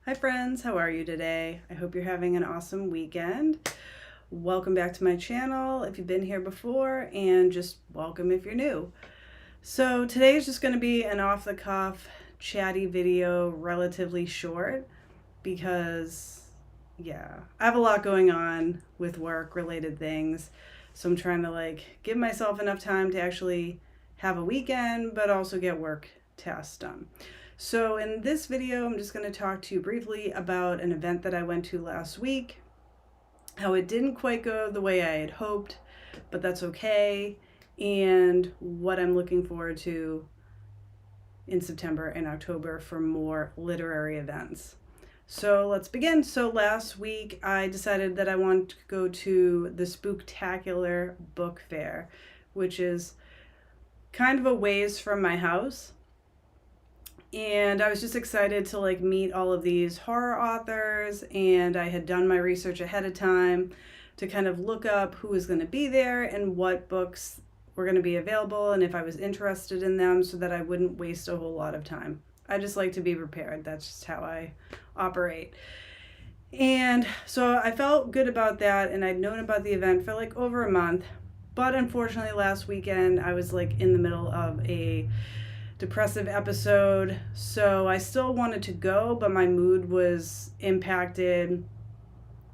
Hi friends, how are you today? I hope you're having an awesome weekend. Welcome back to my channel if you've been here before, and just welcome if you're new. So today is just going to be an off-the-cuff chatty video, relatively short, because I have a lot going on with work related things. So I'm trying to give myself enough time to actually have a weekend, but also get work tasks done. So in this video, I'm just going to talk to you briefly about an event that I went to last week, how it didn't quite go the way I had hoped, but that's okay, and what I'm looking forward to in September and October for more literary events. So let's begin. So last week I decided that I wanted to go to the Spooktacular book fair, which is kind of a ways from my house. And I was just excited to meet all of these horror authors, and I had done my research ahead of time to kind of look up who was going to be there and what books were going to be available and if I was interested in them, so that I wouldn't waste a whole lot of time. I just like to be prepared. That's just how I operate. And so I felt good about that, and I'd known about the event for over a month. But unfortunately last weekend I was in the middle of a depressive episode, so I still wanted to go, but my mood was impacted,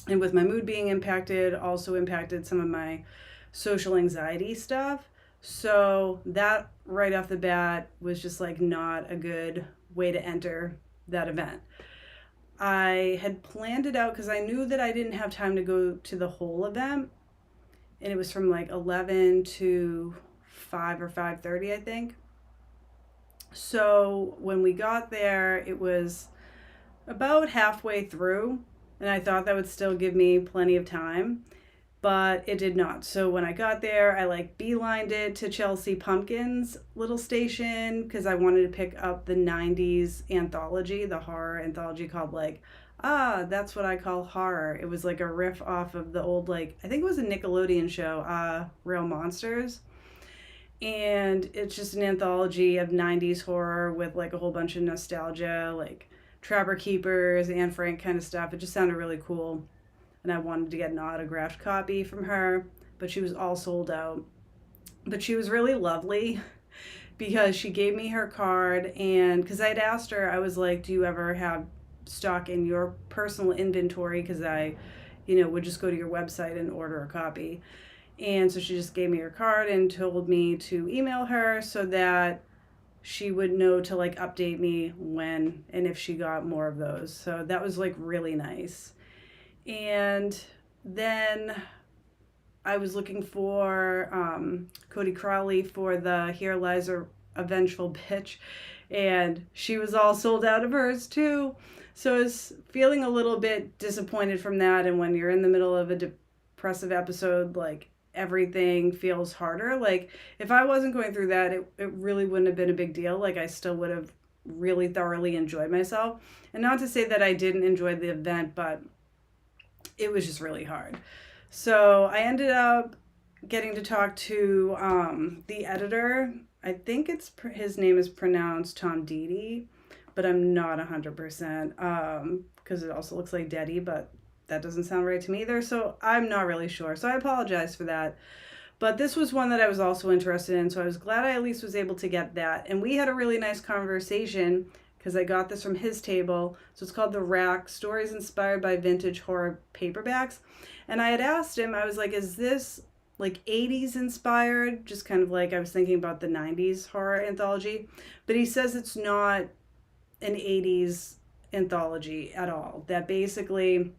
and with my mood being impacted also impacted some of my social anxiety stuff. So that right off the bat was just not a good way to enter that event. I had planned it out because I knew that I didn't have time to go to the whole event, and it was from 11 to 5 or 5:30, I think. So when we got there, it was about halfway through, and I thought that would still give me plenty of time, but it did not. So when I got there, I beelined it to Chelsea Pumpkin's little station because I wanted to pick up the 90s anthology, the horror anthology called That's What I Call Horror. It was a riff off of the old, I think it was a Nickelodeon show, Real Monsters. And it's just an anthology of 90s horror with a whole bunch of nostalgia, Trapper Keepers, Anne Frank kind of stuff. It just sounded really cool, and I wanted to get an autographed copy from her, but she was all sold out. But she was really lovely because she gave me her card, and because I'd asked her, I was like, do you ever have stock in your personal inventory? Because I would just go to your website and order a copy. And so she just gave me her card and told me to email her so that she would know to update me when and if she got more of those. So that was really nice. And then I was looking for Cody Crowley for the Here Lies a Vengeful Bitch, and she was all sold out of hers too. So I was feeling a little bit disappointed from that. And when you're in the middle of a depressive episode, everything feels harder. If I wasn't going through that, it really wouldn't have been a big deal. I still would have really thoroughly enjoyed myself. And not to say that I didn't enjoy the event, but it was just really hard. So I ended up getting to talk to the editor. I think his name is pronounced Tom Didi, but I'm not 100% because it also looks like Deddy, but that doesn't sound right to me either, so I'm not really sure. So I apologize for that. But this was one that I was also interested in, so I was glad I at least was able to get that. And we had a really nice conversation because I got this from his table. So it's called The Rack, Stories Inspired by Vintage Horror Paperbacks. And I had asked him, I was like, is this 80s inspired? Just kind of I was thinking about the 90s horror anthology. But he says it's not an 80s anthology at all. That basically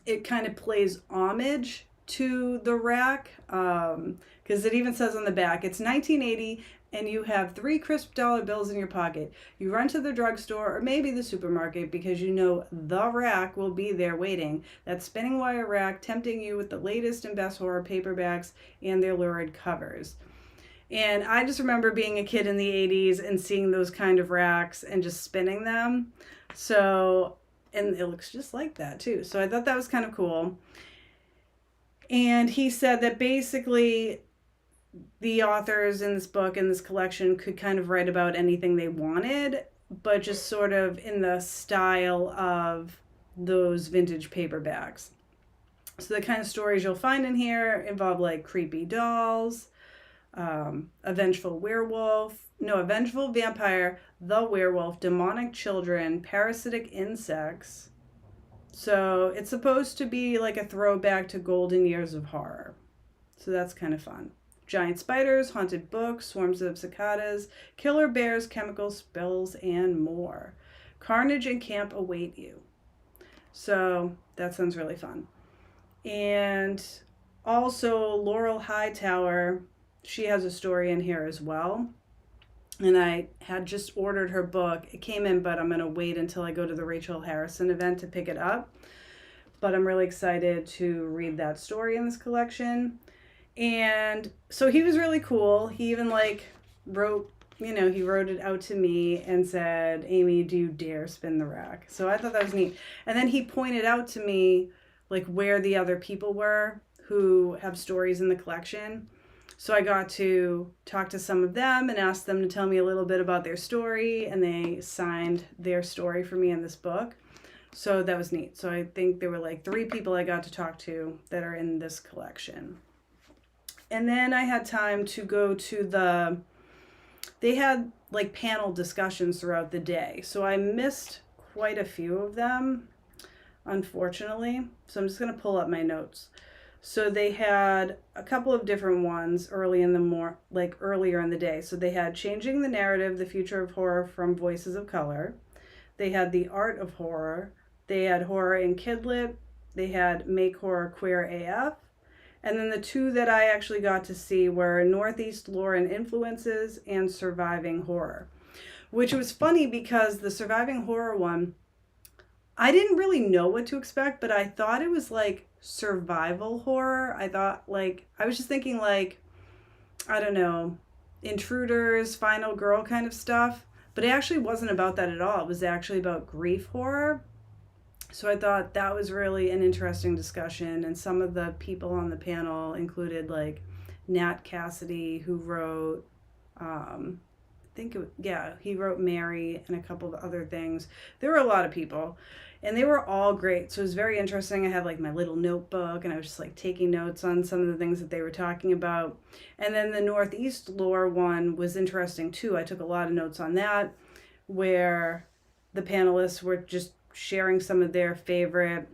it kind of plays homage to The Rack, because it even says on the back, it's 1980 and you have 3 crisp dollar bills in your pocket. You run to the drugstore or maybe the supermarket because you know The Rack will be there waiting. That spinning wire rack tempting you with the latest and best horror paperbacks and their lurid covers. And I just remember being a kid in the 80s and seeing those kind of racks and just spinning them. So, and it looks just like that too. So I thought that was kind of cool. And he said that basically the authors in this book, in this collection, could kind of write about anything they wanted. but just sort of in the style of those vintage paperbacks. So the kind of stories you'll find in here involve like creepy dolls, a vengeful werewolf, no, a vengeful vampire, the werewolf, demonic children, parasitic insects. So it's supposed to be like a throwback to golden years of horror. So that's kind of fun. Giant spiders, haunted books, swarms of cicadas, killer bears, chemical spills, and more. Carnage and camp await you. So that sounds really fun. And also, Laurel Hightower, she has a story in here as well. And I had just ordered her book. It came in, but I'm going to wait until I go to the Rachel Harrison event to pick it up. But I'm really excited to read that story in this collection. And so he was really cool. He even like wrote, he wrote it out to me and said, Amy, do you dare spin the rack? So I thought that was neat. And then he pointed out to me like where the other people were who have stories in the collection. So I got to talk to some of them and ask them to tell me a little bit about their story, and they signed their story for me in this book. So that was neat. So I think there were like 3 people I got to talk to that are in this collection. And then I had time to go to they had like panel discussions throughout the day. So I missed quite a few of them, unfortunately. So I'm just going to pull up my notes. So they had a couple of different ones earlier in the day. So they had Changing the Narrative, the Future of Horror from Voices of Color. They had The Art of Horror. They had Horror in Kidlit. They had Make Horror Queer AF. And then the 2 that I actually got to see were Northeast Lore and Influences and Surviving Horror, which was funny because the Surviving Horror one, I didn't really know what to expect, but I thought it was like survival horror. I was just thinking like, I don't know, Intruders, Final Girl kind of stuff, but it actually wasn't about that at all. It was actually about grief horror. So I thought that was really an interesting discussion, and some of the people on the panel included like Nat Cassidy, who wrote, he wrote Mary and a couple of other things. There were a lot of people, and they were all great. So it was very interesting. I had like my little notebook, and I was just like taking notes on some of the things that they were talking about. And then the Northeast Lore one was interesting too. I took a lot of notes on that, where the panelists were just sharing some of their favorite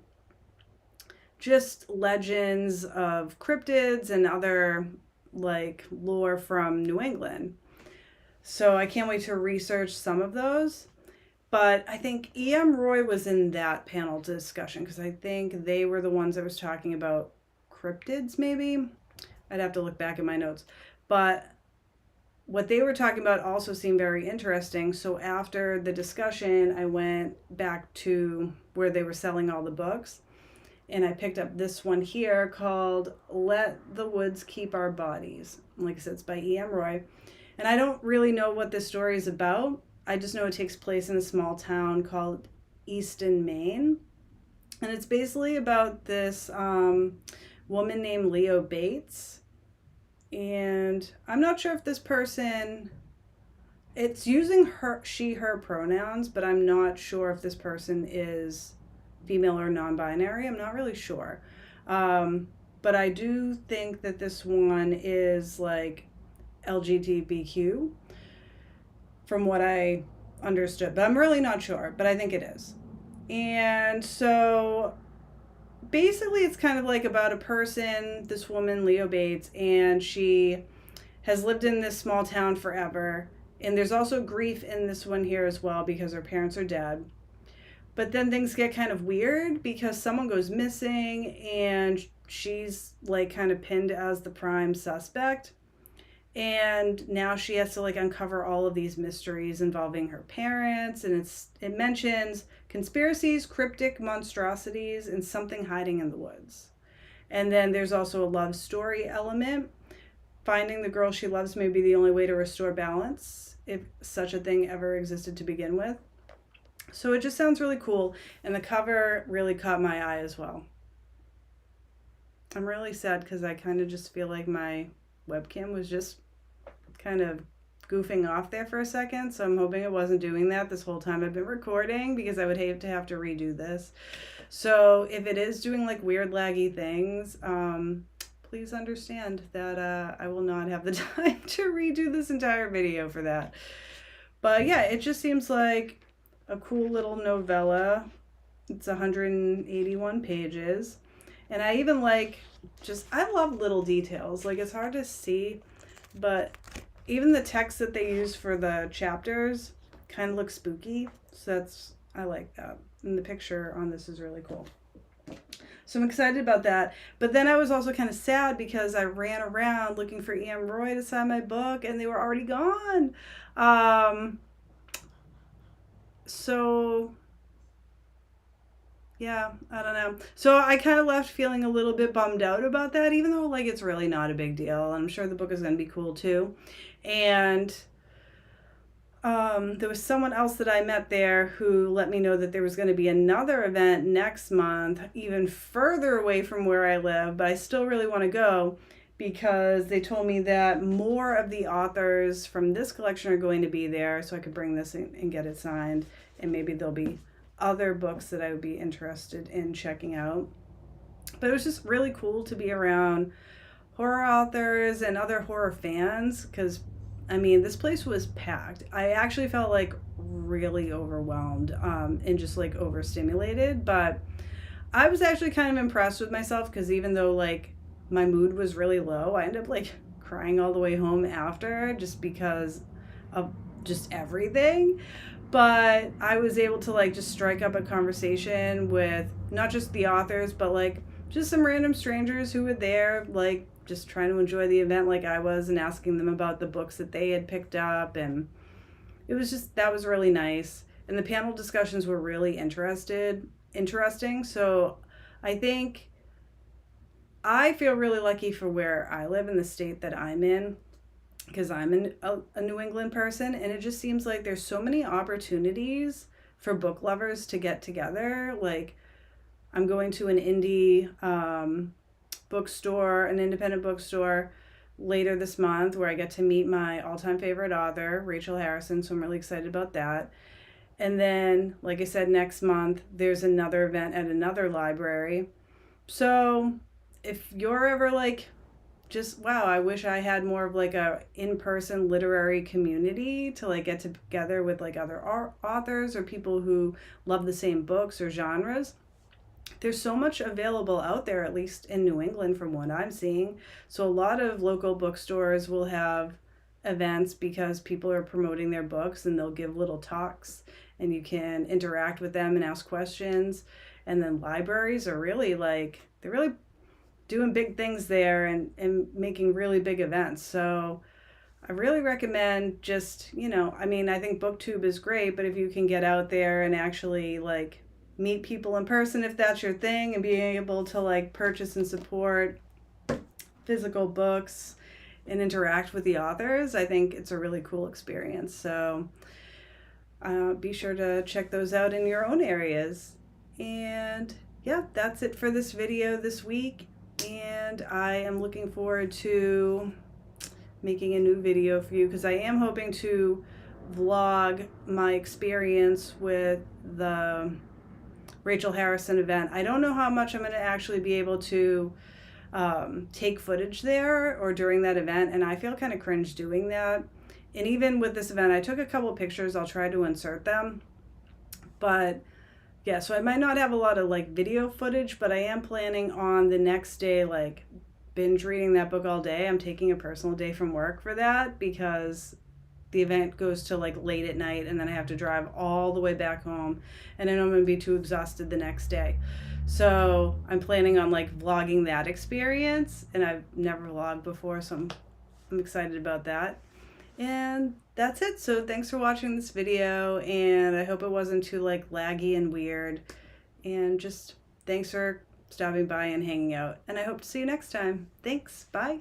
just legends of cryptids and other like lore from New England. So I can't wait to research some of those. But I think E.M. Roy was in that panel discussion because I think they were the ones that was talking about cryptids, maybe. I'd have to look back at my notes. But what they were talking about also seemed very interesting. So after the discussion, I went back to where they were selling all the books, and I picked up this one here called Let the Woods Keep Our Bodies. Like I said, it's by E.M. Roy. And I don't really know what this story is about. I just know it takes place in a small town called Easton, Maine. And it's basically about this woman named Leo Bates. And I'm not sure if this person, it's using she, her pronouns, but I'm not sure if this person is female or non-binary. I'm not really sure. But I do think that this one is like LGBTQ from what I understood, but I'm really not sure, but I think it is. And so basically it's kind of like about a person, this woman, Leo Bates, and she has lived in this small town forever. And there's also grief in this one here as well because her parents are dead. But then things get kind of weird because someone goes missing and she's like kind of pinned as the prime suspect. And now she has to like uncover all of these mysteries involving her parents, and it mentions conspiracies, cryptic monstrosities, and something hiding in the woods. And then there's also a love story element. Finding the girl she loves may be the only way to restore balance, if such a thing ever existed to begin with. So it just sounds really cool, and the cover really caught my eye as well. I'm really sad because I kind of just feel like my webcam was just kind of goofing off there for a second, so I'm hoping it wasn't doing that this whole time I've been recording, because I would hate to have to redo this. So if it is doing like weird laggy things, please understand that I will not have the time to redo this entire video for that. But yeah, it just seems like a cool little novella. It's 181 pages. And I even like, I love little details. Like, it's hard to see, but even the text that they use for the chapters kind of looks spooky. So I like that. And the picture on this is really cool. So I'm excited about that. But then I was also kind of sad because I ran around looking for E.M. Roy to sign my book and they were already gone. So yeah, I don't know. So I kind of left feeling a little bit bummed out about that, even though like it's really not a big deal. I'm sure the book is going to be cool too. And there was someone else that I met there who let me know that there was going to be another event next month, even further away from where I live, but I still really want to go because they told me that more of the authors from this collection are going to be there, so I could bring this in and get it signed, and maybe there'll be other books that I would be interested in checking out. But it was just really cool to be around horror authors and other horror fans, because I mean, this place was packed. I actually felt like really overwhelmed and just like overstimulated, but I was actually kind of impressed with myself because even though like my mood was really low, I ended up like crying all the way home after just because of just everything. But I was able to like just strike up a conversation with not just the authors, but like just some random strangers who were there, like just trying to enjoy the event like I was, and asking them about the books that they had picked up. And it was just, that was really nice. And the panel discussions were really interesting. So I think I feel really lucky for where I live in the state that I'm in, because I'm a New England person, and it just seems like there's so many opportunities for book lovers to get together. Like, I'm going to an indie bookstore, an independent bookstore later this month where I get to meet my all-time favorite author, Rachel Harrison, so I'm really excited about that. And then, like I said, next month, there's another event at another library. So if you're ever like, just, wow, I wish I had more of like a in-person literary community to like get together with like other authors or people who love the same books or genres. There's so much available out there, at least in New England from what I'm seeing. So a lot of local bookstores will have events because people are promoting their books, and they'll give little talks and you can interact with them and ask questions. And then libraries are really like, they're really doing big things there and making really big events. So I really recommend just, I mean, I think BookTube is great, but if you can get out there and actually like meet people in person, if that's your thing, and being able to like purchase and support physical books and interact with the authors, I think it's a really cool experience. So be sure to check those out in your own areas. And yeah, that's it for this video this week. And I am looking forward to making a new video for you, because I am hoping to vlog my experience with the Rachel Harrison event. I don't know how much I'm going to actually be able to take footage there or during that event, and I feel kind of cringe doing that. And even with this event, I took a couple pictures. I'll try to insert them. But yeah, so I might not have a lot of like video footage, but I am planning on the next day like binge reading that book all day. I'm taking a personal day from work for that because the event goes to like late at night, and then I have to drive all the way back home, and I know I'm going to be too exhausted the next day. So I'm planning on like vlogging that experience, and I've never vlogged before, so I'm excited about that. And that's it. So thanks for watching this video, and I hope it wasn't too like laggy and weird, and just thanks for stopping by and hanging out, and I hope to see you next time. Thanks. Bye.